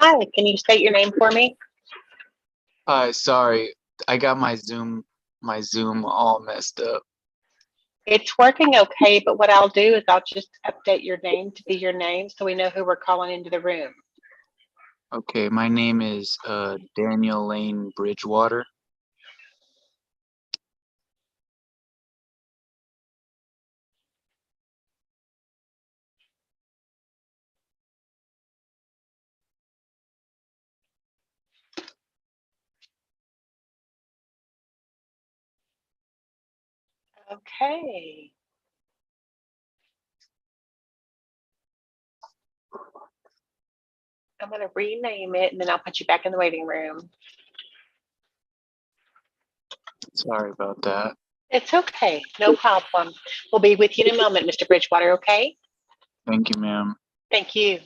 Hi, can you state your name for me? Hi, sorry. I got my Zoom all messed up. It's working okay, but what I'll do is I'll just update your name to be your name so we know who we're calling into the room. Okay, my name is Daniel Lane Bridgewater. Okay. I'm going to rename it and then I'll put you back in the waiting room. Sorry about that. It's okay. No problem. We'll be with you in a moment, Mr. Bridgewater, okay? Thank you, ma'am. Thank you.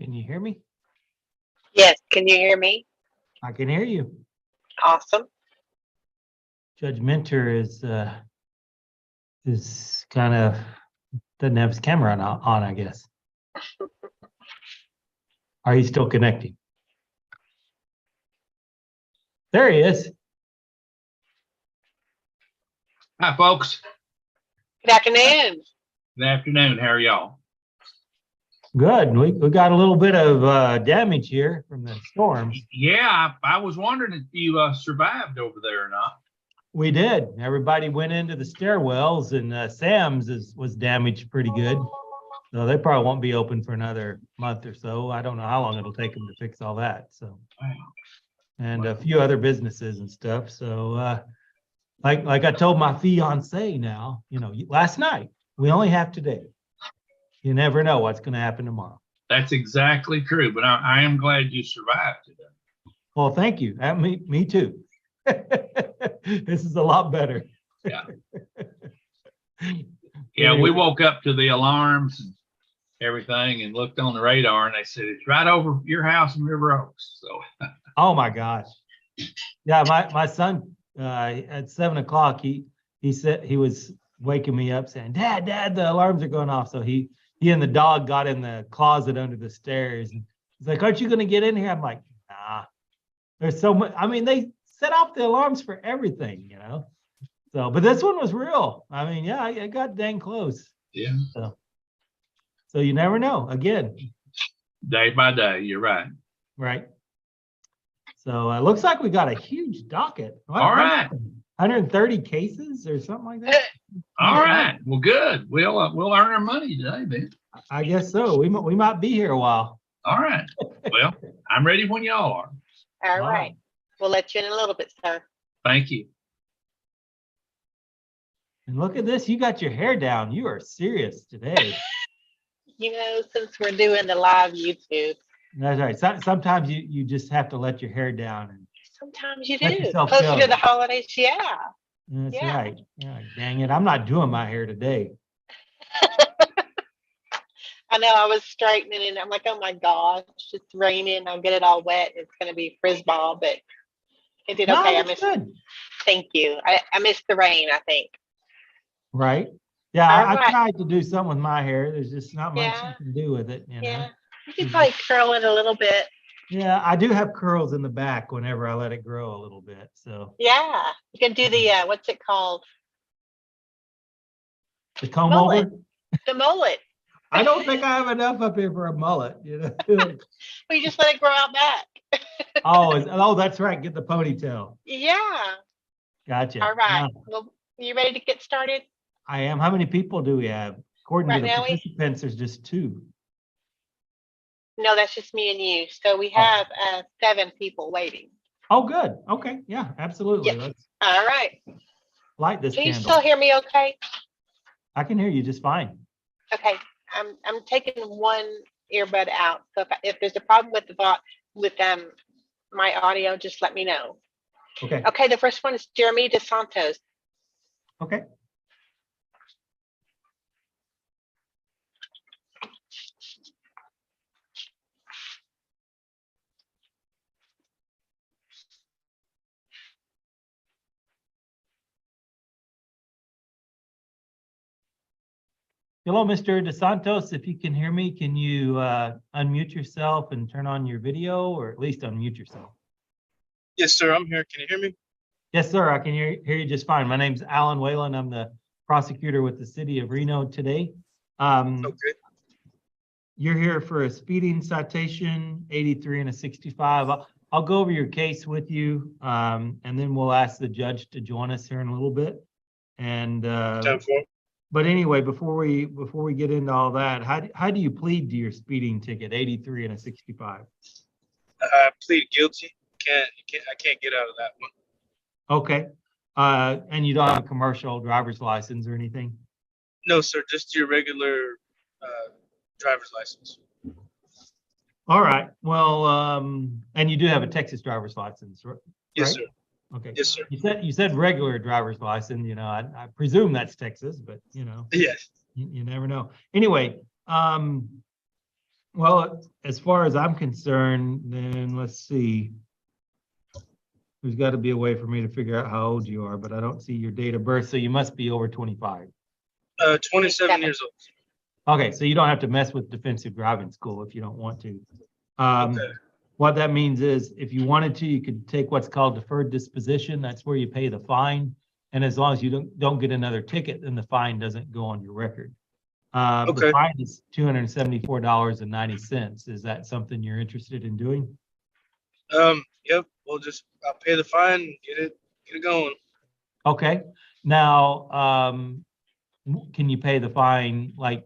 Can you hear me? Yes, can you hear me? I can hear you. Awesome. Judge Minter is kind of doesn't have his camera on, I guess. Are you still connecting? There he is. Hi, folks. Good afternoon. Good afternoon. How are y'all? Good. We got a little bit of damage here from the storms. Yeah, I was wondering if you survived over there or not. We did. Everybody went into the stairwells, and Sam's was damaged pretty good. So they probably won't be open for another month or so. I don't know how long it'll take them to fix all that. So, Wow. and a few other businesses and stuff. So, like I told my fiance now, last night, we only have today. You never know what's going to happen tomorrow. That's exactly true, but I am glad you survived today. Well, thank you. Me too. This is a lot better. Yeah. Yeah, we woke up to the alarms and everything and looked on the radar, and they said it's right over your house in River Oaks. So. Oh my gosh. Yeah, my son at 7 o'clock, he said he was waking me up saying, Dad, the alarms are going off. So he and the dog got in the closet under the stairs. And he's like, aren't you going to get in here? I'm like, nah. There's so much. I mean, they set off the alarms for everything, So, but this one was real. I mean, yeah, I got dang close. Yeah. So you never know. Again. Day by day, you're right. Right. So it looks like we got a huge docket. All right. 130 cases or something like that. All right. Well, good. We'll earn our money today, man. I guess so. We might be here a while. All right. Well, I'm ready when y'all are. All right. We'll let you in a little bit, sir. Thank you. And look at this. You got your hair down. You are serious today. Since we're doing the live YouTube. That's right. Sometimes you just have to let your hair down. And sometimes you let do. yourself Closer go. to the holidays, yeah. That's right. Yeah, dang it. I'm not doing my hair today. I know, I was straightening and I'm like, oh my gosh, it's raining. I'll get it all wet. It's going to be frisball, but it did okay. No, good. Thank you. I missed the rain, I think. Right. Yeah, All right. I tried to do something with my hair. There's just not much Yeah. you can do with it. Yeah. You can probably curl it a little bit. Yeah, I do have curls in the back whenever I let it grow a little bit. So yeah, you can do the what's it called? The comb mullet. over. The mullet. I don't think I have enough up here for a mullet. Well, you just let it grow out back. Oh, that's right. Get the ponytail. Yeah. Gotcha. All right. Yeah. Well, you ready to get started? I am. How many people do we have? According Right to the now participants, there's just 2. No, that's just me and you. So we have 7 people waiting. Oh, good. Okay. Yeah, absolutely. Yep. Let's All right. light this Can you candle. still hear me okay? I can hear you just fine. Okay. I'm taking one earbud out. So if there's a problem with my audio, just let me know. Okay. Okay, the first one is Jeremy DeSantos. Okay. Hello, Mr. DeSantos. If you can hear me, can you unmute yourself and turn on your video, or at least unmute yourself? Yes, sir. I'm here. Can you hear me? Yes, sir. I can hear you just fine. My name's Alan Whalen. I'm the prosecutor with the city of Reno today. Okay. You're here for a speeding citation, 83 and a 65. I'll go over your case with you, and then we'll ask the judge to join us here in a little bit. And Time for it. but anyway, before we get into all that, how do you plead to your speeding ticket, 83 and a 65? I plead guilty. I can't get out of that one. Okay. And you don't have a commercial driver's license or anything? No, sir, just your regular driver's license. All right. Well, and you do have a Texas driver's license, right? Yes, sir. Okay. Yes, sir. You said regular driver's license, I presume that's Texas, but Yes. you never know. Anyway, well, as far as I'm concerned, then let's see. There's got to be a way for me to figure out how old you are, but I don't see your date of birth, so you must be over 25. 27 years old. Okay, so you don't have to mess with defensive driving school if you don't want to. Okay. What that means is if you wanted to, you could take what's called deferred disposition. That's where you pay the fine. And as long as you don't get another ticket, then the fine doesn't go on your record. Okay. The fine is $274.90. Is that something you're interested in doing? Yep. I'll pay the fine and get it going. Okay. Now, can you pay the fine like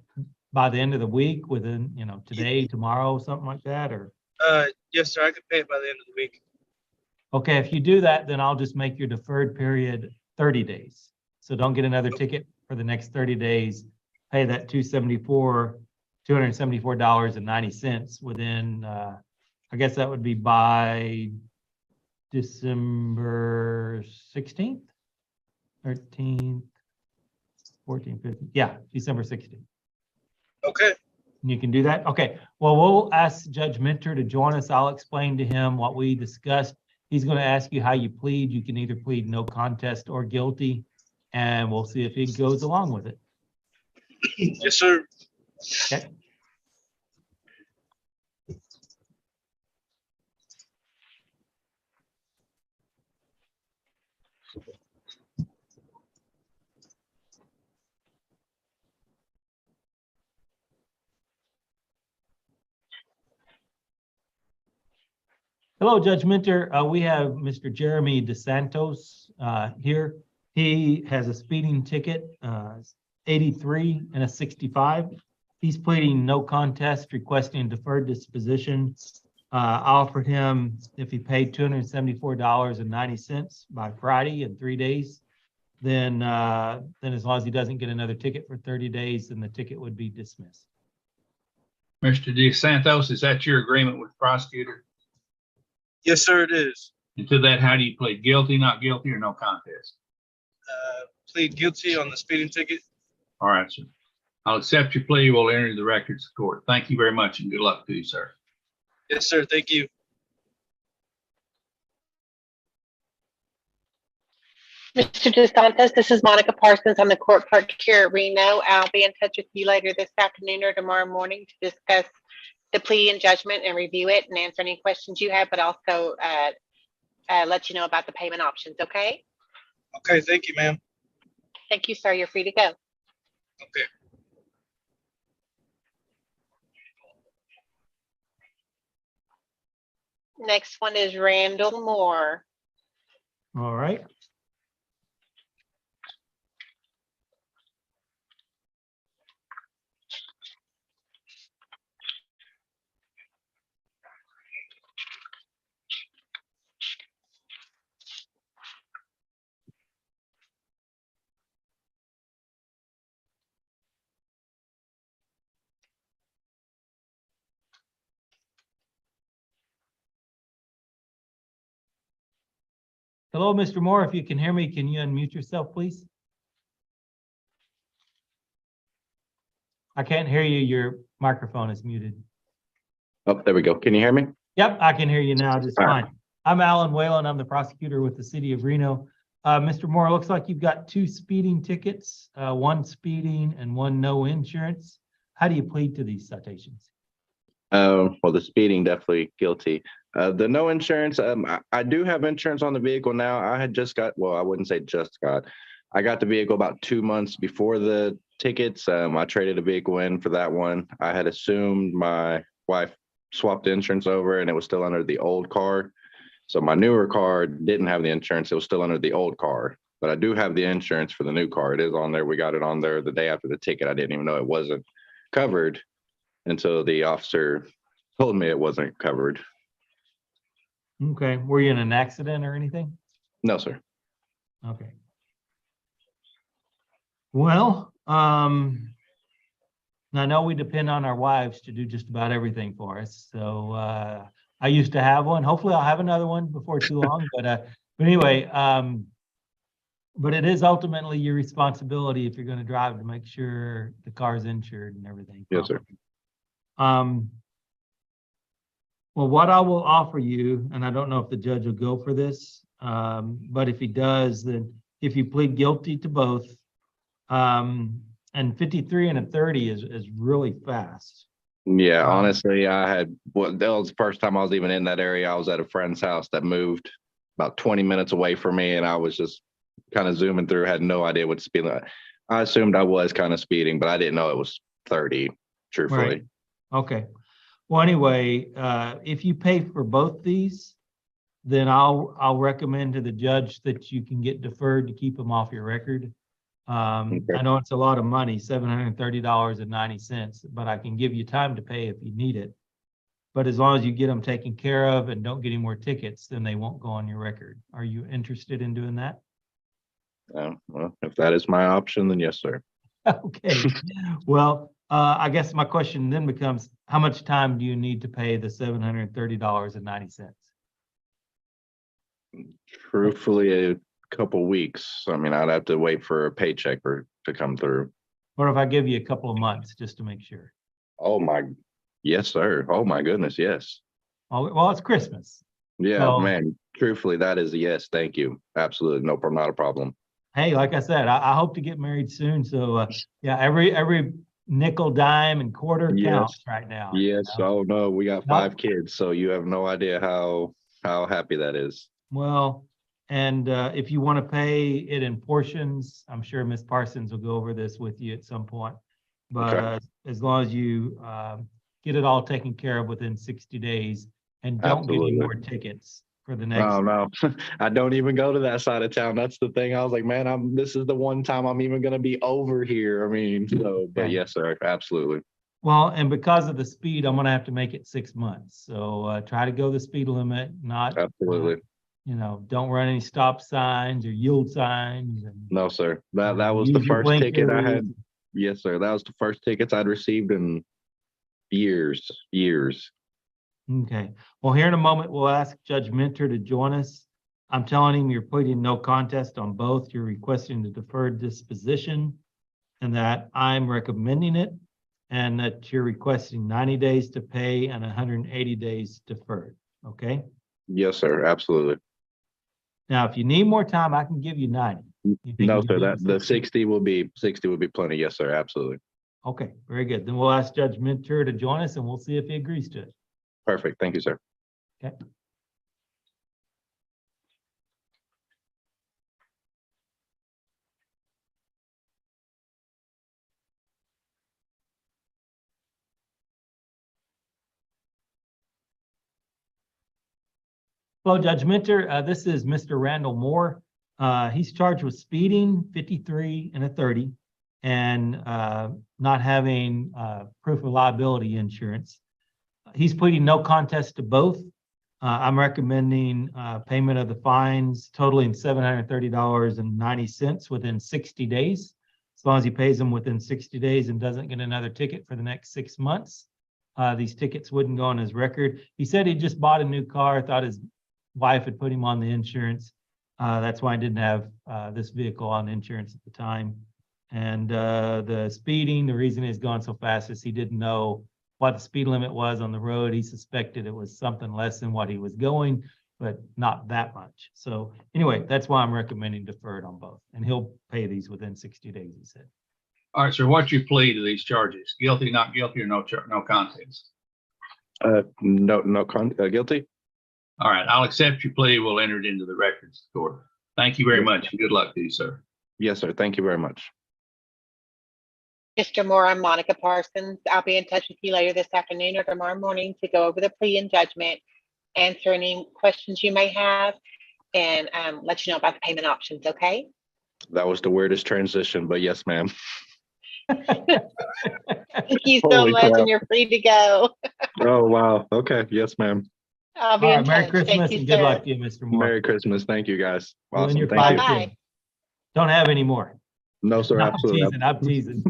by the end of the week within, today, tomorrow, something like that, or? Yes, sir. I can pay it by the end of the week. Okay, if you do that, then I'll just make your deferred period 30 days. So don't get another ticket for the next 30 days. Pay that $274.90 within, I guess that would be by December 16th, 13th, 14th, 15th. Yeah, December 16th. Okay. You can do that? Okay. Well, we'll ask Judge Minter to join us. I'll explain to him what we discussed. He's going to ask you how you plead. You can either plead no contest or guilty, and we'll see if he goes along with it. Yes, sir. Okay. Hello, Judge Minter. We have Mr. Jeremy DeSantos here. He has a speeding ticket, 83 and a 65. He's pleading no contest, requesting deferred disposition. I offered him if he paid $274.90 by Friday in 3 days, then as long as he doesn't get another ticket for 30 days, then the ticket would be dismissed. Mr. DeSantos, is that your agreement with the prosecutor? Yes, sir, it is. And to that, how do you plead? Guilty, not guilty, or no contest? Plead guilty on the speeding ticket. All right, sir. I'll accept your plea. We'll enter the records of court. Thank you very much and good luck to you, sir. Yes, sir. Thank you. Mr. DeSantos, this is Monica Parsons. I'm the court clerk here at Reno. I'll be in touch with you later this afternoon or tomorrow morning to discuss the plea and judgment and review it and answer any questions you have, but also let you know about the payment options, okay? Okay, thank you, ma'am. Thank you, sir. You're free to go. Okay. Next one is Randall Moore. All right. Hello, Mr. Moore. If you can hear me, can you unmute yourself, please? I can't hear you. Your microphone is muted. Oh, there we go. Can you hear me? Yep, I can hear you now just All right. fine. I'm Alan Whalen. I'm the prosecutor with the city of Reno. Mr. Moore, looks like you've got 2 speeding tickets, 1 speeding and 1 no insurance. How do you plead to these citations? Well, the speeding, definitely guilty. The no insurance, I do have insurance on the vehicle now. I had just got, well, I wouldn't say just got. I got the vehicle about 2 months before the tickets. I traded a vehicle in for that one. I had assumed my wife swapped the insurance over and it was still under the old car. So my newer car didn't have the insurance. It was still under the old car, but I do have the insurance for the new car. It is on there. We got it on there the day after the ticket. I didn't even know it wasn't covered until the officer told me it wasn't covered. Okay, were you in an accident or anything? No, sir. Okay. Well, I know we depend on our wives to do just about everything for us. So I used to have one. Hopefully I'll have another one before too long. But anyway, but it is ultimately your responsibility if you're going to drive to make sure the car's insured and everything. Yes, sir. Well, what I will offer you, and I don't know if the judge will go for this, but if he does, then if you plead guilty to both, and 53 and a 30 is really fast. Yeah, honestly, that was the first time I was even in that area. I was at a friend's house that moved about 20 minutes away from me, and I was just kind of zooming through, had no idea what speed limit. I assumed I was kind of speeding, but I didn't know it was 30, truthfully. Right. Okay. Well, anyway, if you pay for both these, then I'll recommend to the judge that you can get deferred to keep them off your record. I know it's a lot of money, $730.90, but I can give you time to pay if you need it. But as long as you get them taken care of and don't get any more tickets, then they won't go on your record. Are you interested in doing that? Well, if that is my option, then yes, sir. Okay. Well, I guess my question then becomes, how much time do you need to pay the $730.90? Truthfully, a couple weeks. I mean, I'd have to wait for a paycheck to come through. Or if I give you a couple of months just to make sure? Yes, sir. Oh my goodness, yes. Oh, well, it's Christmas. Yeah, So, man. Truthfully, that is a yes. Thank you. Absolutely, no problem, not a problem. hey, like I said, I hope to get married soon. So yeah, every nickel, dime, and quarter counts right now. Yes. You know? Oh no, we got 5 kids, so you have no idea how happy that is. Well, and if you want to pay it in portions, I'm sure Ms. Parsons will go over this with you at some point. But as long as you get it all taken care of within 60 days and don't get any more tickets for the next. Oh no, I don't even go to that side of town. That's the thing. I was like, man, this is the one time I'm even going to be over here. I mean, so, but yes, sir, absolutely. Well, and because of the speed, I'm going to have to make it 6 months. So try to go the speed limit, not absolutely. Don't run any stop signs or yield signs. No, sir. That was the first ticket I had. Yes, sir. That was the first tickets I'd received in years. Okay. Well, here in a moment, we'll ask Judge Minter to join us. I'm telling him you're pleading no contest on both. You're requesting the deferred disposition and that I'm recommending it, and that you're requesting 90 days to pay and 180 days deferred. Okay? Yes, sir. Absolutely. Now, if you need more time, I can give you 90. No, sir. That the 60 will be plenty. Yes, sir. Absolutely. Okay, very good. Then we'll ask Judge Minter to join us and we'll see if he agrees to it. Perfect. Thank you, sir. Okay. Hello, Judge Minter. This is Mr. Randall Moore. He's charged with speeding, 53 and a 30, and not having proof of liability insurance. He's pleading no contest to both. I'm recommending payment of the fines totaling $730.90 within 60 days. As long as he pays them within 60 days and doesn't get another ticket for the next 6 months, these tickets wouldn't go on his record. He said he just bought a new car, thought his wife had put him on the insurance. That's why I didn't have this vehicle on insurance at the time. And the speeding, the reason he's gone so fast is he didn't know what the speed limit was on the road. He suspected it was something less than what he was going, but not that much. So anyway, that's why I'm recommending deferred on both. And he'll pay these within 60 days, he said. All right, sir, what's your plea to these charges? Guilty, not guilty, or no contest? Guilty. All right, I'll accept your plea. We'll enter it into the records of the court. Thank you very much, and good luck to you, sir. Yes, sir. Thank you very much. Mr. Moore, I'm Monica Parsons. I'll be in touch with you later this afternoon or tomorrow morning to go over the plea and judgment answer any questions you may have, and let you know about the payment options, okay? That was the weirdest transition, but yes, ma'am. Thank you so Holy much, crap. and you're free to go. Oh, wow. Okay. Yes, ma'am. I'll be All in right, Merry touch. Christmas Thank you, and good sir. luck to you, Mr. Moore. Merry Christmas. Thank you, guys. You and Awesome. your Thank five you. Bye-bye. kids. Don't have any more. No, sir. I'm Absolutely. teasing.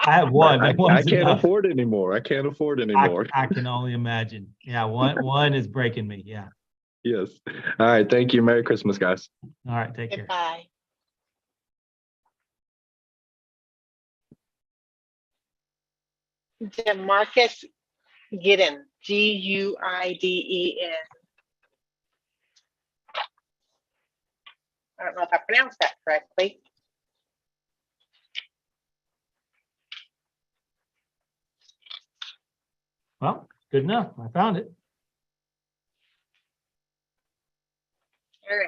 I have one. I That one's can't enough. afford anymore. I can't afford anymore. I can only imagine. Yeah, one is breaking me. Yeah. Yes. All right. Thank you. Merry Christmas, guys. All right, take care. Goodbye. Demarcus Giddens, Guiden. I don't know if I pronounced that correctly. Well, good enough. I found it. All right.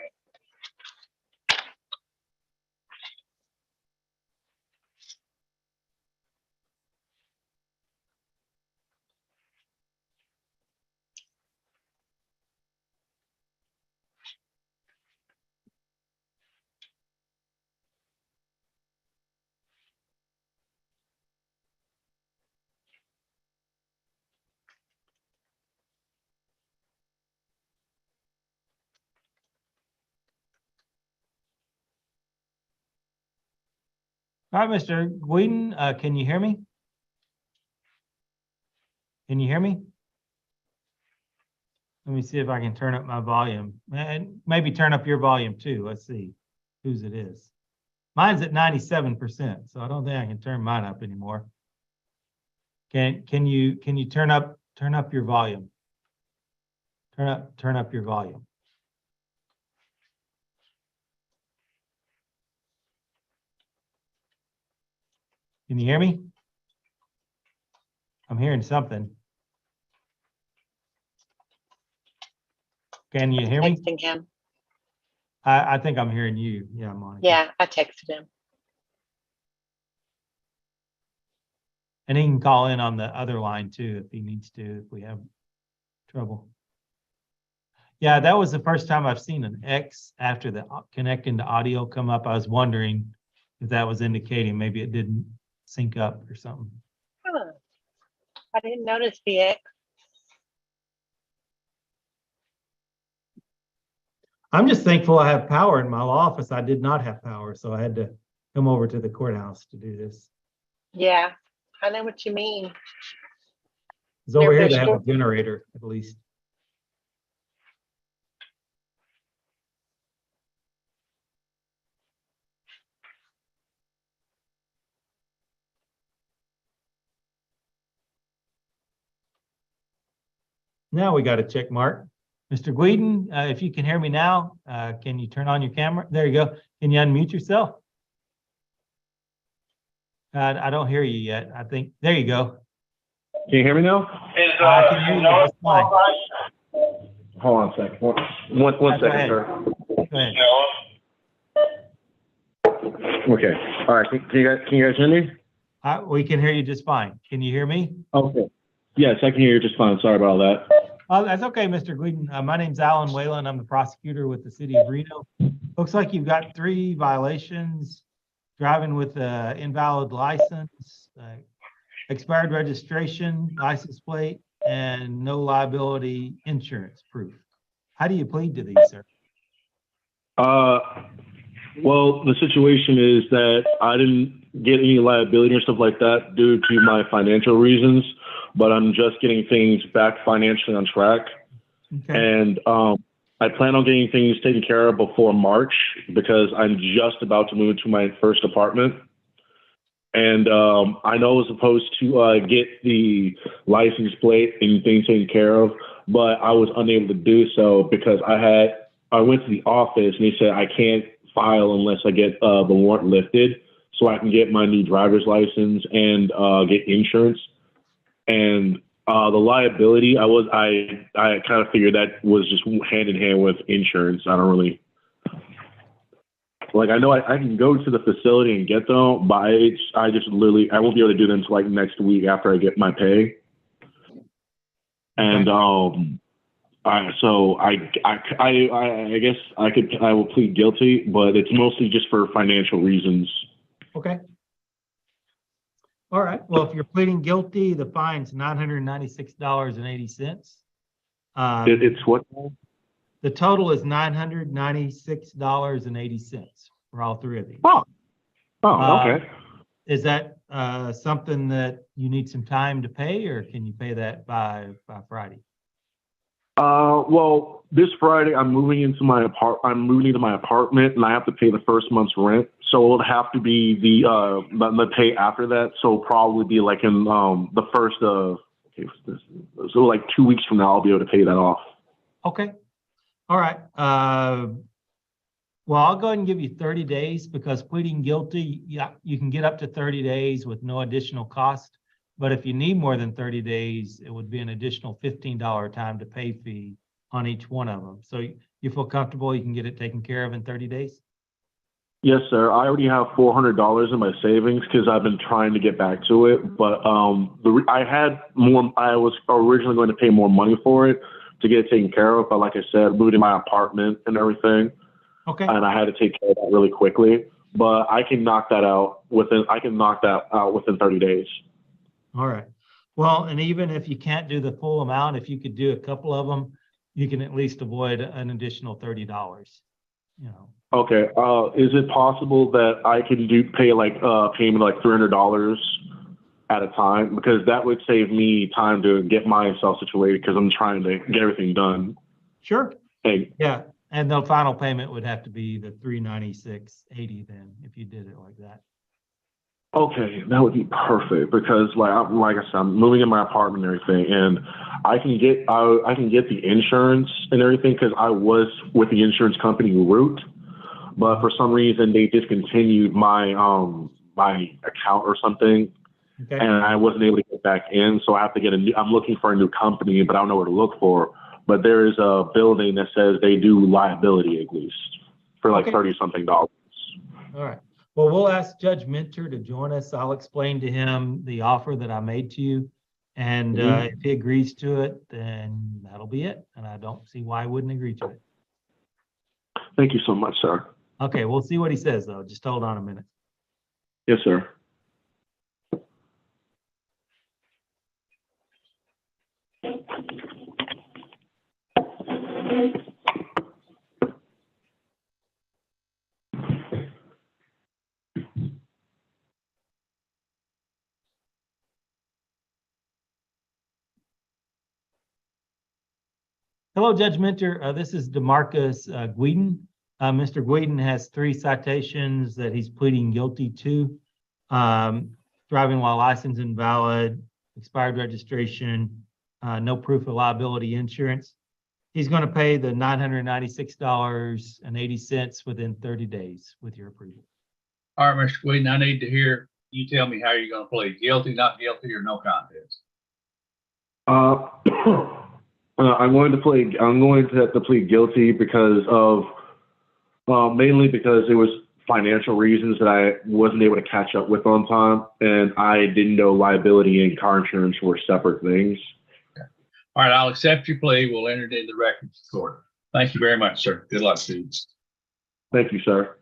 All right, Mr. Whedon, can you hear me? Can you hear me? Let me see if I can turn up my volume and maybe turn up your volume too. Let's see whose it is. Mine's at 97%, so I don't think I can turn mine up anymore. Can you turn up your volume? Turn up your volume. Can you hear me? I'm hearing something. Can you hear me? Texting him. I think I'm hearing you. Yeah, Monica. Yeah, I texted him. And he can call in on the other line too if he needs to, if we have trouble. Yeah, that was the first time I've seen an X after the connecting to audio come up. I was wondering if that was indicating maybe it didn't sync up or something. Huh. I didn't notice the X. I'm just thankful I have power in my office. I did not have power, so I had to come over to the courthouse to do this. Yeah, I know what you mean. Because over here They're they have a short. generator at least. Now we got a check mark. Mr. Guiden, if you can hear me now, can you turn on your camera? There you go. Can you unmute yourself? I don't hear you yet. I think, there you go. Can you hear me now? I can hear you just fine. Hold on a second. One Go second, ahead. sir. Go ahead. Okay. All right. Can you guys hear me? We can hear you just fine. Can you hear me? Okay. Yes, I can hear you just fine. Sorry about all that. Oh, that's okay, Mr. Guiden. My name's Alan Whalen. I'm the prosecutor with the city of Reno. Looks like you've got 3 violations: driving with an invalid license, expired registration, license plate, and no liability insurance proof. How do you plead to these, sir? Well, the situation is that I didn't get any liability or stuff like that due to my financial reasons, but I'm just getting things back financially on track. Okay. And I plan on getting things taken care of before March because I'm just about to move to my first apartment. And I know I was supposed to get the license plate and things taken care of, but I was unable to do so because I went to the office and they said I can't file unless I get the warrant lifted so I can get my new driver's license and get insurance. And the liability, I kind of figured that was just hand in hand with insurance. I don't really, like, I know I can go to the facility and get them, but I won't be able to do them until like next week after I get my pay. And So I guess I will plead guilty, but it's mostly just for financial reasons. Okay. All right. Well, if you're pleading guilty, the fine's $996.80. It's what? The total is $996.80 for all three of these. Oh, okay. Is that something that you need some time to pay, or can you pay that by Friday? Well, this Friday I'm moving into my apartment, and I have to pay the first month's rent. So it'll have to be the pay after that. So probably be like in the first of so like 2 weeks from now I'll be able to pay that off. Okay. All right. Well, I'll go ahead and give you 30 days because pleading guilty, yeah, you can get up to 30 days with no additional cost. But if you need more than 30 days, it would be an additional $15 time to pay fee on each one of them. So you feel comfortable you can get it taken care of in 30 days? Yes, sir. I already have $400 in my savings because I've been trying to get back to it. But I had more. I was originally going to pay more money for it to get it taken care of. But like I said, moved in my apartment and everything. Okay. And I had to take care of that really quickly. But I can knock that out within 30 days. All right. Well, and even if you can't do the full amount, if you could do a couple of them, you can at least avoid an additional $30. You know. Okay. Is it possible that I can pay like payment like $300 at a time, because that would save me time to get myself situated because I'm trying to get everything done. Sure. Hey. Yeah, and the final payment would have to be the $396.80 then if you did it like that. Okay, that would be perfect because like I said, I'm moving in my apartment and everything, and I can get the insurance and everything because I was with the insurance company Root, but for some reason they discontinued my my account or something. Okay. And I wasn't able to get back in, so I have to get I'm looking for a new company, but I don't know where to look for. But there is a building that says they do liability at least for like Okay. $30-something. All right. Well, we'll ask Judge Minter to join us. I'll explain to him the offer that I made to you. And if he agrees to it, then that'll be it. And I don't see why I wouldn't agree to it. Thank you so much, sir. Okay, we'll see what he says, though. Just hold on a minute. Yes, sir. Hello, Judge Minter. This is DeMarcus Gueden. Mr. Gueden has 3 citations that he's pleading guilty to. Driving while license invalid, expired registration, no proof of liability insurance. He's going to pay the $996.80 within 30 days with your approval. All right, Mr. Whedon, I need to hear you tell me how you're going to plead. Guilty, not guilty, or no contest? I'm going to have to plead guilty because of mainly because it was financial reasons that I wasn't able to catch up with on time, and I didn't know liability and car insurance were separate things. Okay. All right, I'll accept your plea. We'll enter it into the records of the court. Thank you very much, sir. Good luck to you. Thank you, sir.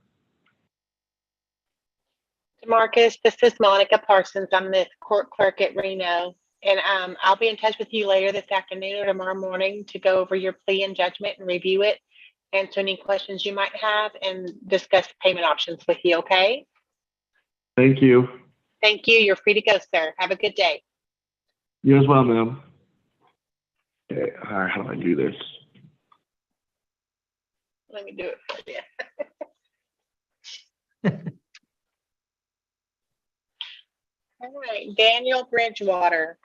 Marcus, this is Monica Parsons. I'm the court clerk at Reno. And I'll be in touch with you later this afternoon or tomorrow morning to go over your plea and judgment and review it, answer any questions you might have, and discuss payment options with you, okay? Thank you. Thank you. You're free to go, sir. Have a good day. You as well, ma'am. Okay, all right, how do I do this? Let me do it for you. All right, Daniel Bridgewater.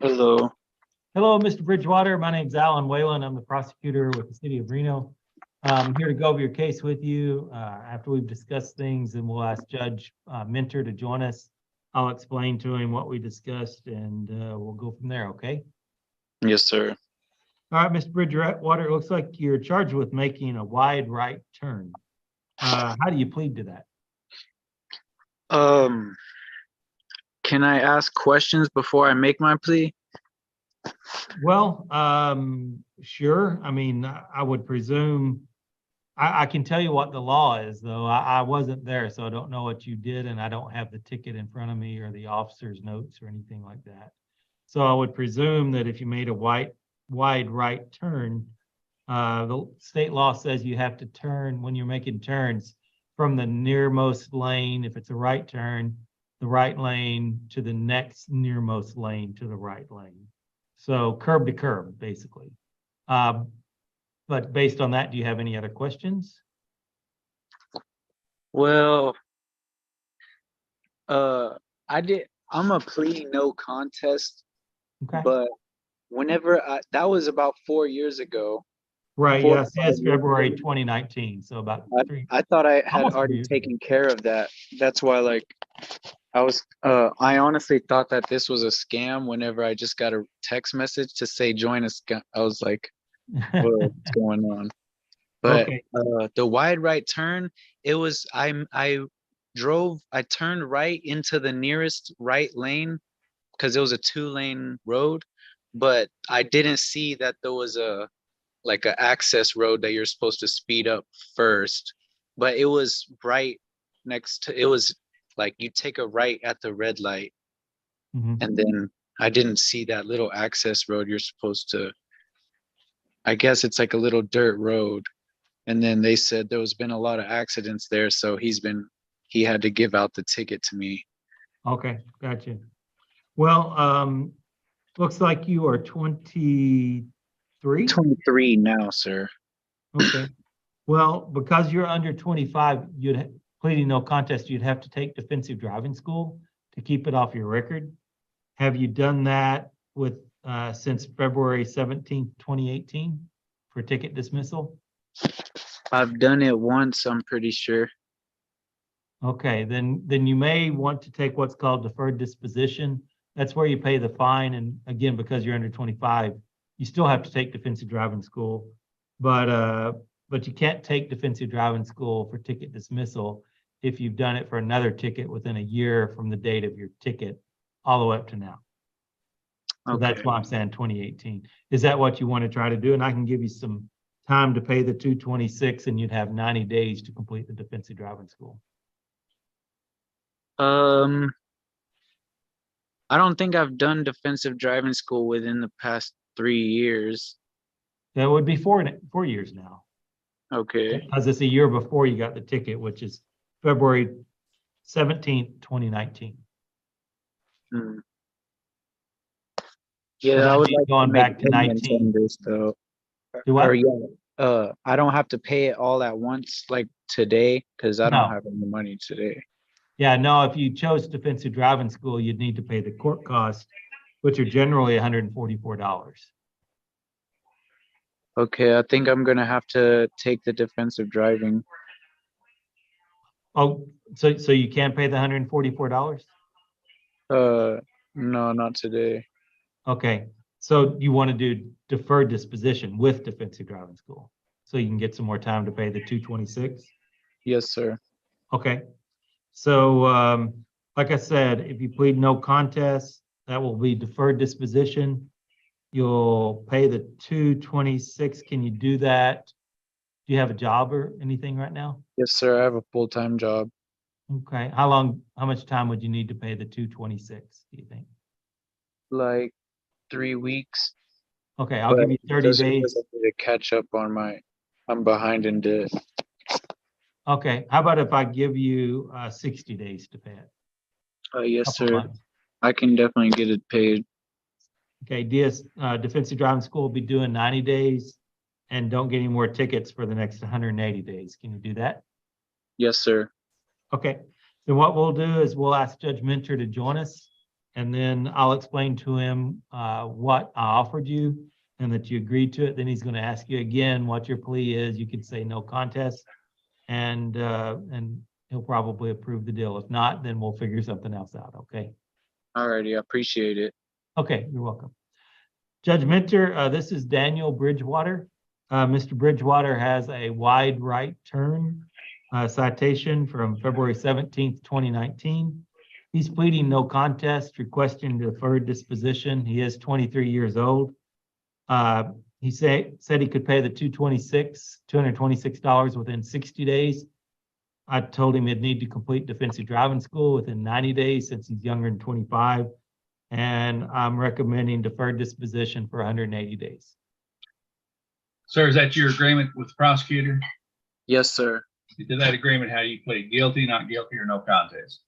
Hello. Hello, Mr. Bridgewater. My name's Alan Whalen. I'm the prosecutor with the city of Reno. I'm here to go over your case with you. After we've discussed things, and we'll ask Judge Minter to join us. I'll explain to him what we discussed and we'll go from there, okay? Yes, sir. All right, Mr. Bridgewater, it looks like you're charged with making a wide right turn. How do you plead to that? Can I ask questions before I make my plea? Well, sure. I mean, I would presume, I can tell you what the law is, though. I wasn't there, so I don't know what you did, and I don't have the ticket in front of me or the officer's notes or anything like that. So I would presume that if you made a wide right turn, the state law says you have to turn when you're making turns from the nearmost lane, if it's a right turn, the right lane to the next nearmost lane to the right lane. So curb to curb, basically. But based on that, do you have any other questions? Well, I'm a plea no contest, Okay. but that was about 4 years ago. Right, 4 yes, yes, years February ago. 2019, so about three. I thought I had Almost 3 already years ago. taken care of that. That's why, like, I honestly thought that this was a scam whenever I just got a text message to say join a scam. I was like, what's going on? But Okay. the wide right turn, I turned right into the nearest right lane because it was a 2-lane road, but I didn't see that there was a access road that you're supposed to speed up first. But it was right it was like you take a right at the red light, Mhm. and then I didn't see that little access road you're supposed to, I guess it's like a little dirt road. And then they said there was been a lot of accidents there, so he had to give out the ticket to me. Okay, gotcha. Well, looks like you are 23. 23 now, sir. Okay. Well, because you're under 25, pleading no contest, you'd have to take defensive driving school to keep it off your record. Have you done that since February 17th, 2018 for ticket dismissal? I've done it once, I'm pretty sure. Okay, then you may want to take what's called deferred disposition. That's where you pay the fine. And again, because you're under 25, you still have to take defensive driving school, but you can't take defensive driving school for ticket dismissal if you've done it for another ticket within a year from the date of your ticket all the way up to now. So that's Okay. why I'm saying 2018. Is that what you want to try to do? And I can give you some time to pay the $226, and you'd have 90 days to complete the defensive driving school. I don't think I've done defensive driving school within the past 3 years. That would be 4 years now, Okay. because it's a year before you got the ticket, which is February 17th, 2019. Hmm. So Yeah, that'd I would be like going to make back to payments 19. on this though. Do what? Or yeah, I don't have to pay it all at once like today because I don't No. have any money today. Yeah, no, if you chose defensive driving school, you'd need to pay the court costs, which are generally $144. Okay, I think I'm gonna have to take the defensive driving. Oh, so you can't pay the $144? No, not today. Okay, so you want to do deferred disposition with defensive driving school, so you can get some more time to pay the $226? Yes, sir. Okay, so like I said, if you plead no contest, that will be deferred disposition. You'll pay the $226. Can you do that? Do you have a job or anything right now? Yes, sir. I have a full-time job. Okay, how much time would you need to pay the $226, do you think? Like 3 weeks. Okay, I'll give you 30 Just days. because I need to catch up on I'm behind in debt. Okay, how about if I give you 60 days to pay it? Yes, Couple sir. months. I can definitely get it paid. Okay, defensive driving school will be doing 90 days and don't get any more tickets for the next 180 days. Can you do that? Yes, sir. Okay, then what we'll do is we'll ask Judge Minter to join us, and then I'll explain to him what I offered you and that you agreed to it. Then he's going to ask you again what your plea is. You can say no contest, and he'll probably approve the deal. If not, then we'll figure something else out. Okay. Alrighty, I appreciate it. Okay, you're welcome. Judge Minter, this is Daniel Bridgewater. Mr. Bridgewater has a wide right turn citation from February 17th, 2019. He's pleading no contest, requesting deferred disposition. He is 23 years old. He said he could pay the $226 within 60 days. I told him he'd need to complete defensive driving school within 90 days since he's younger than 25. And I'm recommending deferred disposition for 180 days. Sir, is that your agreement with the prosecutor? Yes, sir. To that agreement, how do you plead? Guilty, not guilty, or no contest?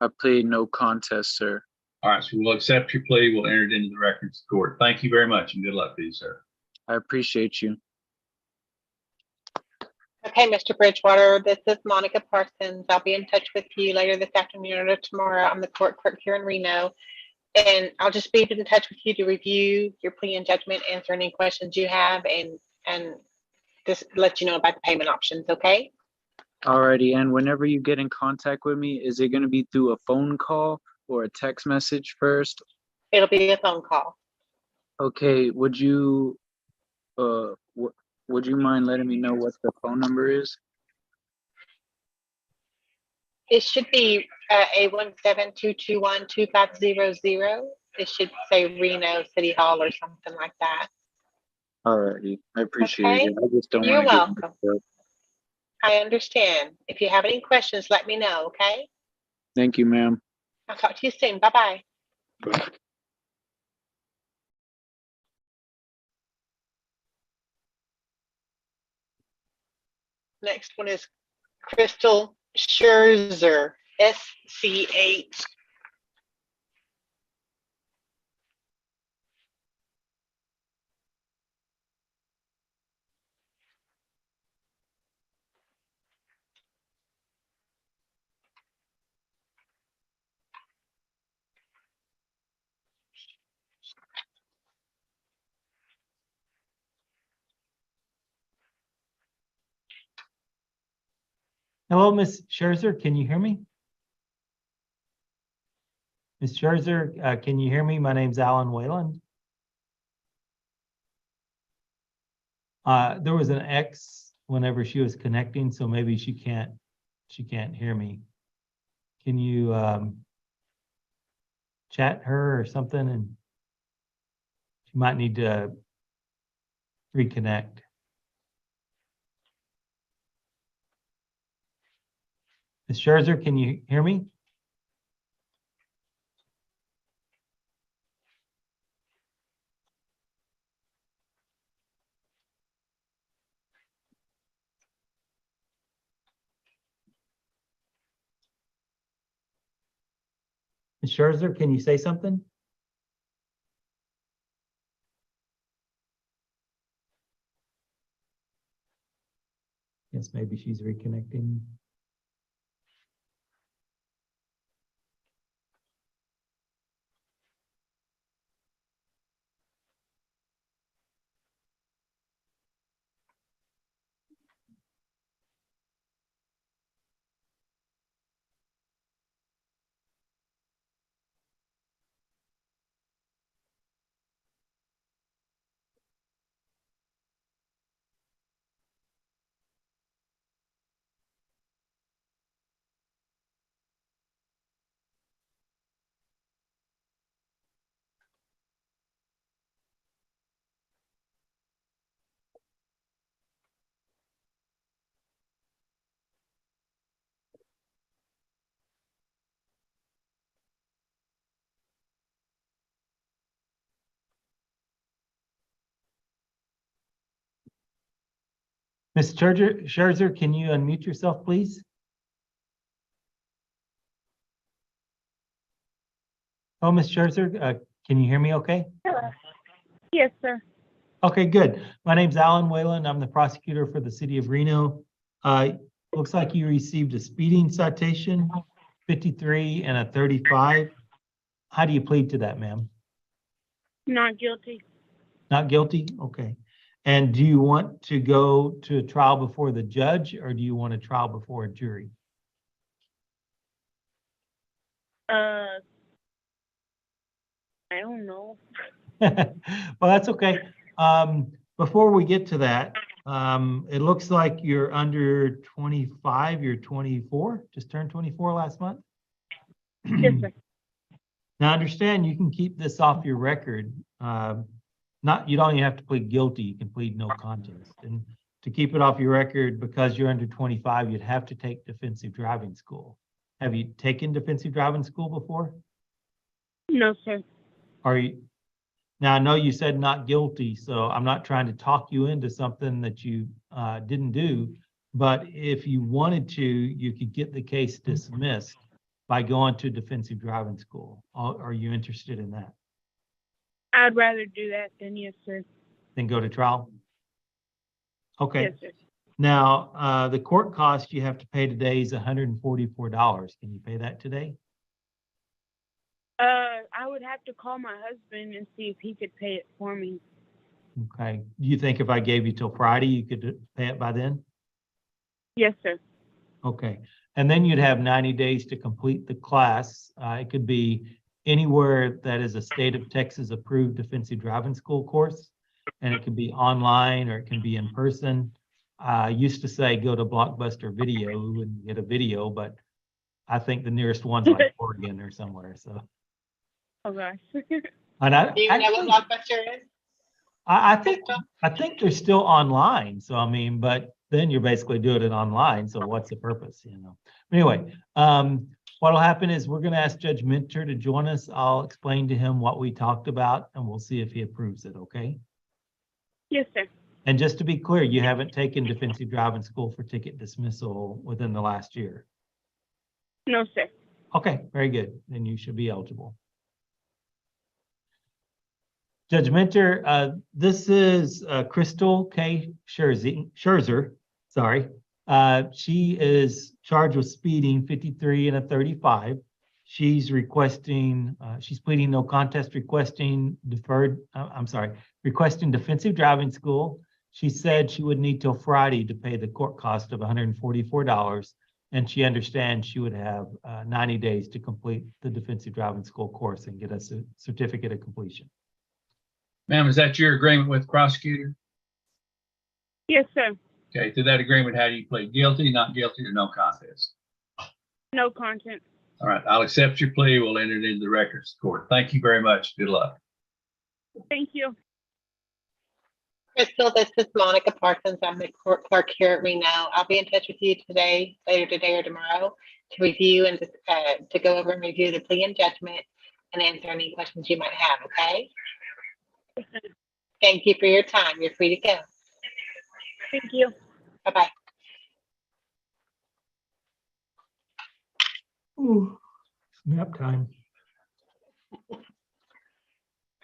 I plead no contest, sir. All right, so we'll accept your plea. We'll enter it into the records of the court. Thank you very much and good luck to you, sir. I appreciate you. Okay, Mr. Bridgewater, this is Monica Parsons. I'll be in touch with you later this afternoon or tomorrow. I'm the court clerk here in Reno. And I'll just be in touch with you to review your plea and judgment, answer any questions you have, and just let you know about the payment options, okay? Alrighty, and whenever you get in contact with me, is it going to be through a phone call or a text message first? It'll be a phone call. Okay, would you mind letting me know what the phone number is? It should be 817-221-2500. It should say Reno City Hall or something like that. Alrighty, I appreciate Okay. it. I just don't You're want to welcome. get mixed up. I understand. If you have any questions, let me know, okay? Thank you, ma'am. I'll talk to you soon. Bye-bye. Next one is Crystal Scherzer, SCH. Hello, Ms. Scherzer, can you hear me? Ms. Scherzer, can you hear me? My name's Alan Wayland. There was an X whenever she was connecting, so maybe she can't hear me. Can you chat her or something? And she might need to reconnect. Ms. Scherzer, can you hear me? Ms. Scherzer, can you say something? Yes, maybe she's reconnecting. Ms. Scherzer, can you unmute yourself, please? Oh, Ms. Scherzer, can you hear me okay? Hello. Yes, sir. Okay, good. My name's Alan Wayland. I'm the prosecutor for the city of Reno. Looks like you received a speeding citation, 53 and a 35. how do you plead to that, ma'am? Not guilty. Not guilty? Okay. And do you want to go to a trial before the judge, or do you want a trial before a jury? I don't know. Well, that's okay. Before we get to that, it looks like you're under 25, you're 24, just turned 24 last month. Yes, sir. Now, understand you can keep this off your record. You don't even have to plead guilty, you can plead no contest. And to keep it off your record, because you're under 25, you'd have to take defensive driving school. Have you taken defensive driving school before? No, sir. Are you? Now, I know you said not guilty, so I'm not trying to talk you into something that you didn't do. But if you wanted to, you could get the case dismissed by going to defensive driving school. Are you interested in that? I'd rather do that than yes, sir. Then go to trial? Okay. Yes, sir. Now, the court cost you have to pay today is $144. Can you pay that today? I would have to call my husband and see if he could pay it for me. Okay. Do you think if I gave you till Friday, you could pay it by then? Yes, sir. Okay. And then you'd have 90 days to complete the class. It could be anywhere that is a state of Texas approved defensive driving school course. And it can be online or it can be in person. I used to say go to Blockbuster Video and get a video, but I think the nearest one's like Oregon or somewhere. So. Oh gosh. And Do you know what Blockbuster is? I think they're still online. So I mean, but then you're basically doing it online. So what's the purpose, you know? Anyway, what'll happen is we're going to ask Judge Minter to join us. I'll explain to him what we talked about, and we'll see if he approves it. Okay. Yes, sir. And just to be clear, you haven't taken defensive driving school for ticket dismissal within the last year. No, sir. Okay, very good. Then you should be eligible. Judge Minter, this is Crystal K. Scherzer, sorry. She is charged with speeding 53 and a 35. She's requesting, she's pleading no contest, requesting defensive driving school. She said she would need till Friday to pay the court cost of $144. And she understands she would have 90 days to complete the defensive driving school course and get a certificate of completion. Ma'am, is that your agreement with the prosecutor? Yes, sir. Okay, to that agreement, how do you plead? Guilty, not guilty, or no contest? No content. All right, I'll accept your plea. We'll enter it into the records of the court. Thank you very much. Good luck. Thank you. Crystal, this is Monica Parsons. I'm the court clerk here at Reno. I'll be in touch with you today, later today or tomorrow, to review and to go over and review the plea and judgment and answer any questions you might have, okay? Thank you for your time. You're free to go. Thank you. Bye-bye. Ooh, nap time.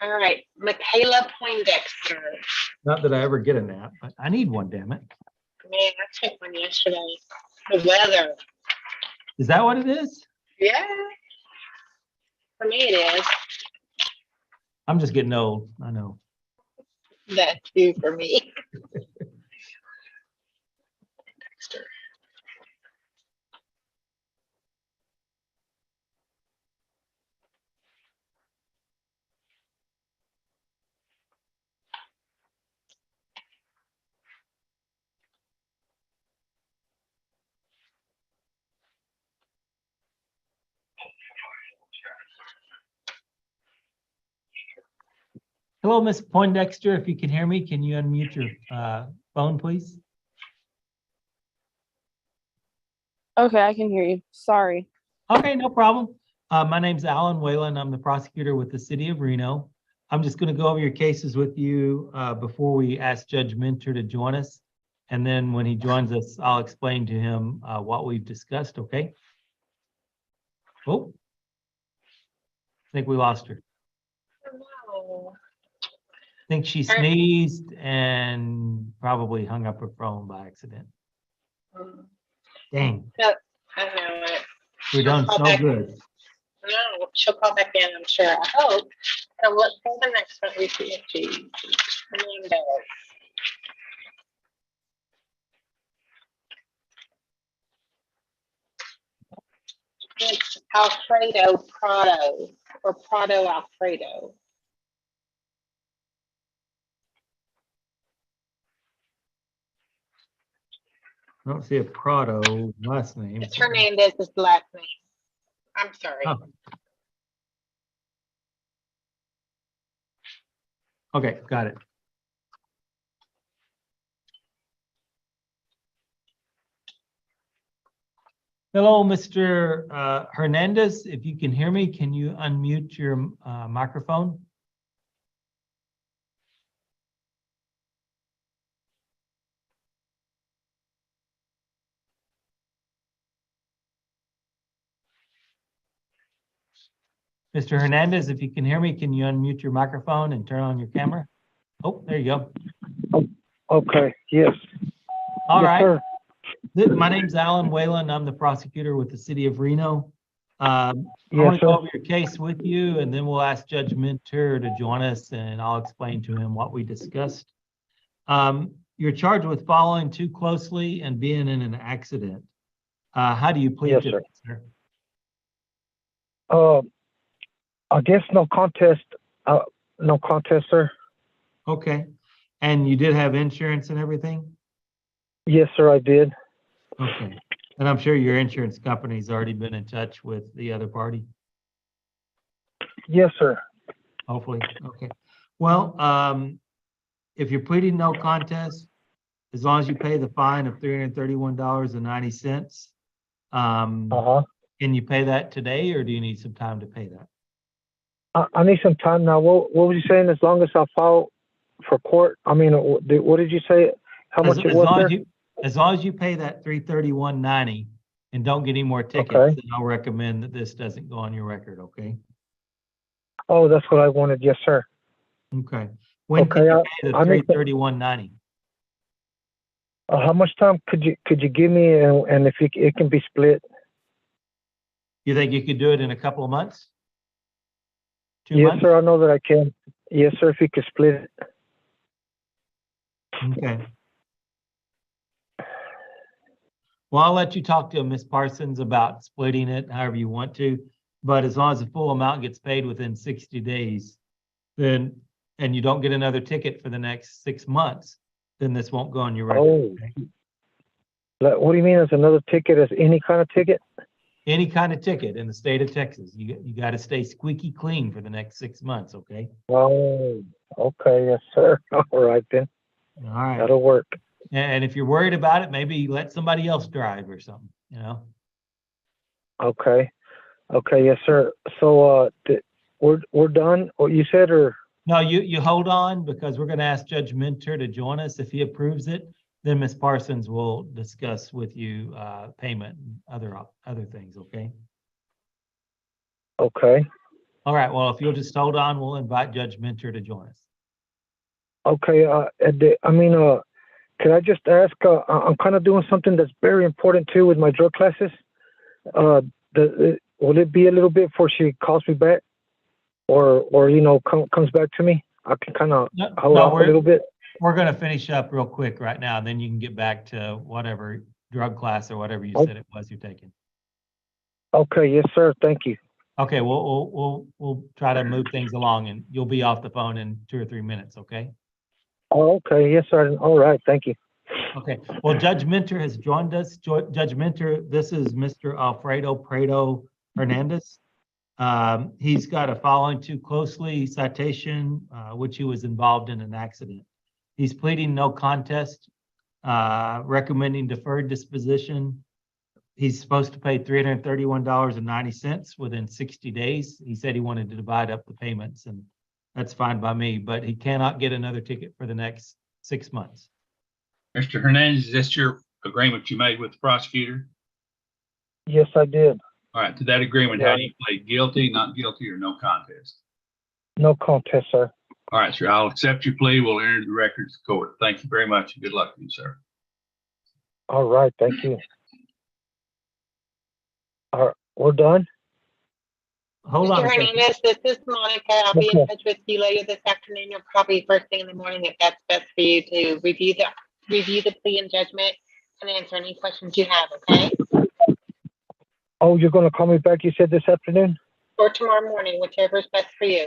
All right, Michaela Poindexter. Not that I ever get a nap, but I need one, damn it. Man, I took one yesterday. The weather. Is that what it is? Yeah. For me, it is. I'm just getting old, I know. That too for me. Dexter. Hello, Miss Poindexter. If you can hear me, can you unmute your phone, please? Okay, I can hear you. Sorry. Okay, no problem. My name's Alan Whalen. I'm the prosecutor with the city of Reno. I'm just going to go over your cases with you before we ask Judge Minter to join us. And then when he joins us, I'll explain to him what we've discussed, okay? Oh, I think we lost her. Oh, I think she sneezed and probably hung up her phone by accident. no. Dang, So, I know it. we're done Call so back. good. No, she'll call back in, I'm sure. I hope. So let's go to the next one. We see it. G. Hernandez. It's Alfredo Prado or Prado Alfredo. I don't see a Prado last name. It's Hernandez's last name. I'm sorry. Oh. Okay, got it. Hello, Mr. Hernandez. If you can hear me, can you unmute your microphone? Mr. Hernandez, if you can hear me, can you unmute your microphone and turn on your camera? Oh, there you go. Okay, yes. All Yes, right. sir. My name's Alan Whalen. I'm the prosecutor with the city of Reno. I Yes, want to go sir. over your case with you, and then we'll ask Judge Minter to join us, and I'll explain to him what we discussed. You're charged with following too closely and being in an accident. How do you plead Yes, to sir. that, sir? I guess no contest. No contest, sir. Okay. And you did have insurance and everything? Yes, sir, I did. Okay. And I'm sure your insurance company's already been in touch with the other party, Yes, sir. hopefully. Okay. Well, if you're pleading no contest, as long as you pay the fine of $331.90, Uh-huh. can you pay that today, or do you need some time to pay that? I need some time now. What were you saying? As long as I file for court? I mean, what did you say? How much it was, sir? As long as you pay that $331.90 and don't get any more tickets, Okay. then I'll recommend that this doesn't go on your record, okay? Oh, that's what I wanted. Yes, sir. Okay. When can Okay, you pay the I make the- $331.90? How much time could you give me, and if it can be split? You think you could do it in a couple of months? 2 Yes, months? sir. I know that I can. Yes, sir. If you could split it. Okay. Well, I'll let you talk to Ms. Parsons about splitting it however you want to, but as long as the full amount gets paid within 60 days, then, and you don't get another ticket for the next 6 months, then this won't go on your record. Oh. Okay? What do you mean? As another ticket? As any kind of ticket? Any kind of ticket in the state of Texas, you got to stay squeaky clean for the next 6 months, okay? Oh, okay, yes, sir. All right then. All right. That'll work. And if you're worried about it, maybe let somebody else drive or something, you know? Okay. Okay, yes, sir. So we're done, what you said, or? No, you hold on, because we're going to ask Judge Minter to join us. If he approves it, then Ms. Parsons will discuss with you payment and other things, okay? Okay. All right, well, if you'll just hold on, we'll invite Judge Minter to join us. Okay, can I just ask, I'm kind of doing something that's very important too with my drug classes. Will it be a little bit before she calls me back, or comes back to me? I can kind of hold off a little bit. We're going to finish up real quick right now, and then you can get back to whatever drug class or whatever you said it was you're taking. Okay, yes, sir. Thank you. Okay, we'll try to move things along, and you'll be off the phone in 2 or 3 minutes, okay? Oh, okay, yes, sir. All right, thank you. Okay, well, Judge Minter has joined us. Judge Minter, this is Mr. Alfredo Prado Hernandez. He's got a following too closely citation, which he was involved in an accident. He's pleading no contest, recommending deferred disposition. He's supposed to pay $331.90 within 60 days. He said he wanted to divide up the payments, and that's fine by me, but he cannot get another ticket for the next 6 months. Mr. Hernandez, is this your agreement you made with the prosecutor? Yes, I did. All right, to that agreement, how do you plead? Guilty, not guilty, or no contest? No contest, sir. All right, sir, I'll accept your plea. We'll enter the records of court. Thank you very much, and good luck to you, sir. All right, thank you. All right, we're done? hold on Mr. a second. Hernandez, this is Monica. I'll be in Okay. touch with you later this afternoon, or probably first thing in the morning, if that's best for you, to review the plea and judgment and answer any questions you have, okay? Oh, you're gonna call me back, you said this afternoon? Or tomorrow morning, whichever is best for you.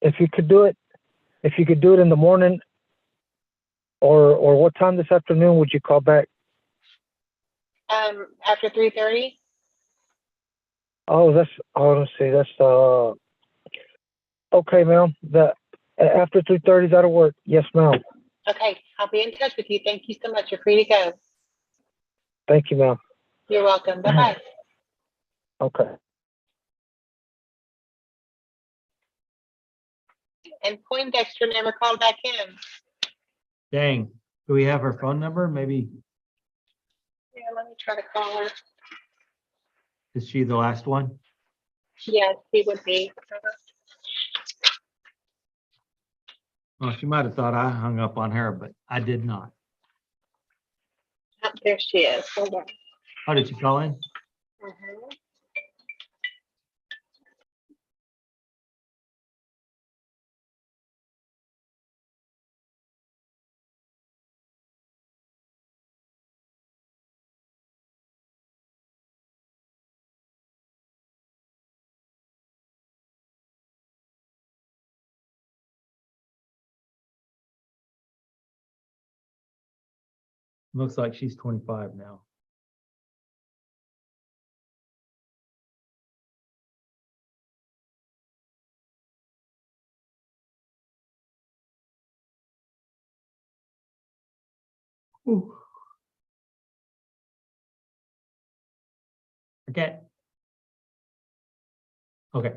If you could do it in the morning, or what time this afternoon would you call back? After 3:30? Oh, let's see, okay, ma'am. After 3:30, that'll work. Yes, ma'am. Okay, I'll be in touch with you. Thank you so much. You're free to go. Thank you, ma'am. You're welcome. Bye-bye. Okay. And Poindexter never called back in. Dang. Do we have her phone number? Maybe, Yeah, let me try to call her. is she the last one? Yes, he would be. Well, she might have thought I hung up on her, but I did not. Oh, there she is. Hold on. Oh, did she call in? Mhm. Looks like she's 25 now. Ooh. Okay. Okay.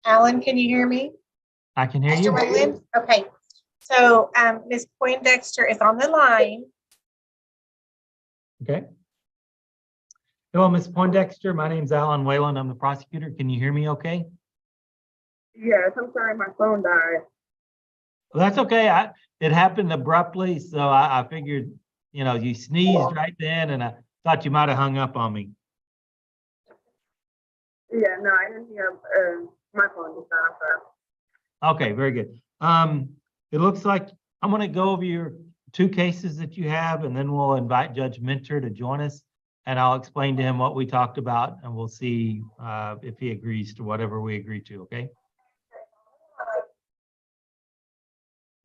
Alan, can you hear me? I can hear Mr. you. Wayland? Okay, so Ms. Poindexter is on the line. Okay. Hello, Ms. Poindexter. My name's Alan Wayland. I'm the prosecutor. Can you hear me okay? Yes, I'm sorry, my phone died. Well, that's okay. It happened abruptly, so I figured, you sneezed right then, and I thought you might have hung up on me. Yeah, no, I didn't hear. My phone just died. Okay, very good. It looks like I'm going to go over your two cases that you have, and then we'll invite Judge Minter to join us, and I'll explain to him what we talked about, and we'll see if he agrees to whatever we agree to, okay?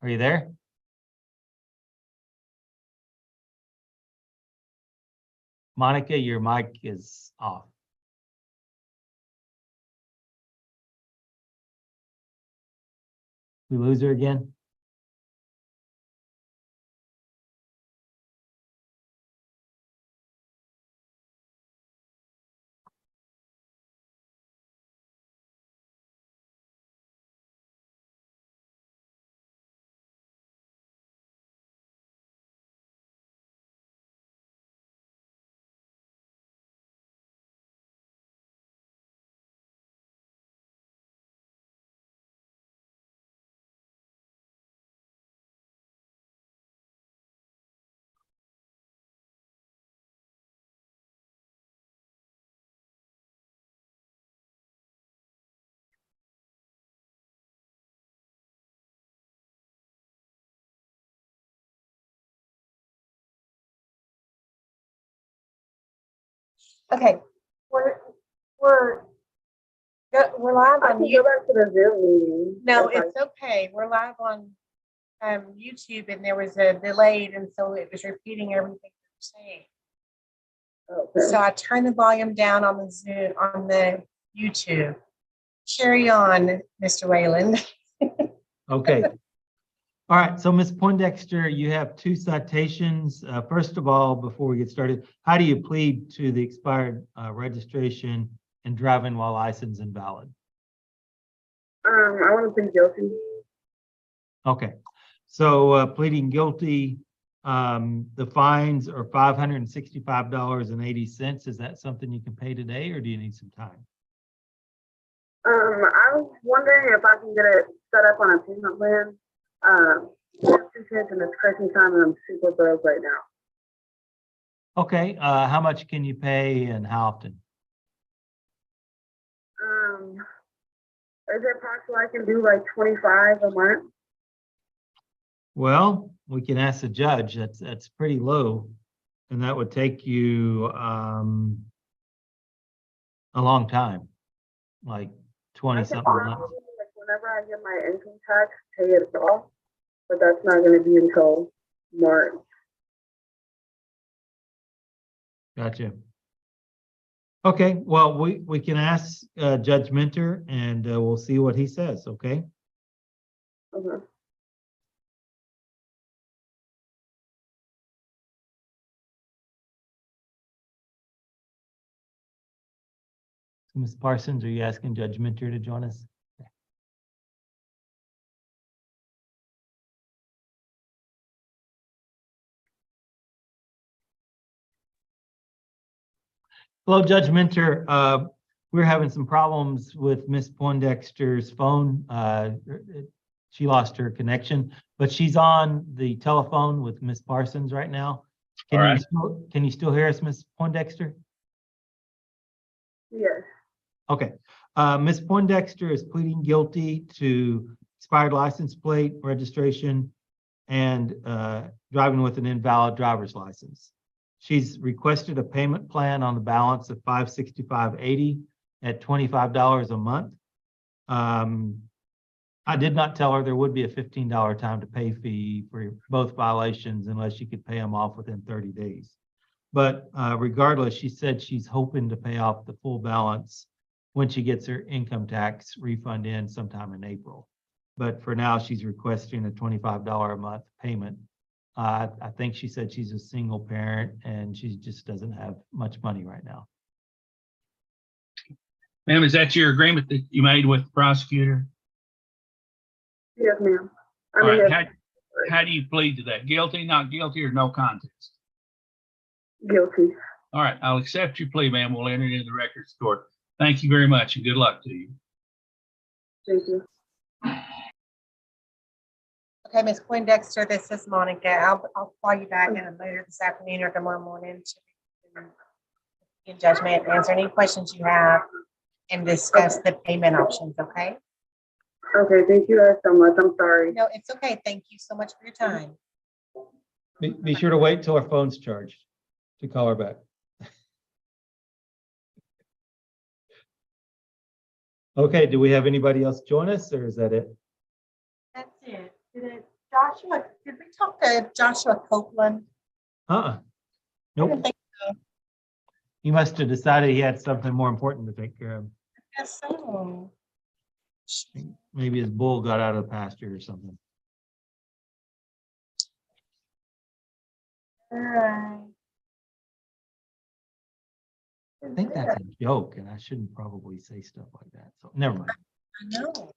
Are you there? Monica, your mic is off. We lose her again? Okay, we're live on YouTube. back to the Zoom meeting. No, it's okay. We're live on YouTube, and there was a delayed, and so it was repeating everything you're saying. Okay. So I turned the volume down on the Zoom on the YouTube. Carry on, Mr. Wayland. Okay. All right, so Ms. Poindexter, you have 2 citations. First of all, before we get started, how do you plead to the expired registration and driving while license invalid? I want to plead guilty. Okay, so pleading guilty, the fines are $565.80. Is that something you can pay today, or do you need some time? I was wondering if I can get it set up on a payment plan. I have 2 kids and it's Christmas time and I'm super broke right now. Okay, how much can you pay and how often? Is it possible I can do like 25 a month? Well, we can ask the judge. That's pretty low, and that would take you a long time, like 20 something months. Like whenever I get my income tax, pay it off, but that's not going to be until March. Gotcha. Okay, well, we can ask Judge Minter, and we'll see what he says. Okay. Okay. Ms. Parsons, are you asking Judge Minter to join us? Hello, Judge Minter. We're having some problems with Ms. Poindexter's phone. She lost her connection, but she's on the telephone with Ms. Parsons right now. Can you still hear us, Ms. Poindexter? Yes. Okay. Ms. Poindexter is pleading guilty to expired license plate registration and driving with an invalid driver's license. She's requested a payment plan on the balance of $565.80 at $25 a month. I did not tell her there would be a $15 time to pay fee for both violations unless she could pay them off within 30 days. But regardless, she said she's hoping to pay off the full balance when she gets her income tax refund in sometime in April. But for now, she's requesting a $25 a month payment. I think she said she's a single parent and she just doesn't have much money right now. Ma'am, is that your agreement that you made with the prosecutor? Yes, ma'am. All right. How do you plead to that? Guilty, not guilty, or no contest? Guilty. All right. I'll accept your plea, ma'am. We'll enter it into the records court. Thank you very much and good luck to you. Thank you. Okay, Ms. Poindexter, this is Monica. I'll call you back in later this afternoon or tomorrow morning to get judgment, answer any questions you have, and discuss the payment options, okay? Okay, thank you guys so much. I'm sorry. No, it's okay. Thank you so much for your time. Be sure to wait till her phone's charged to call her back. Okay, do we have anybody else join us, or is that it? That's it. Did we talk to Joshua Copeland? Nope. I didn't think so. He must have decided he had something more important to take care of. I guess so. Maybe his bull got out of the pasture or something. All right. I think that's a joke, and I shouldn't probably say stuff like that. So never mind. I know.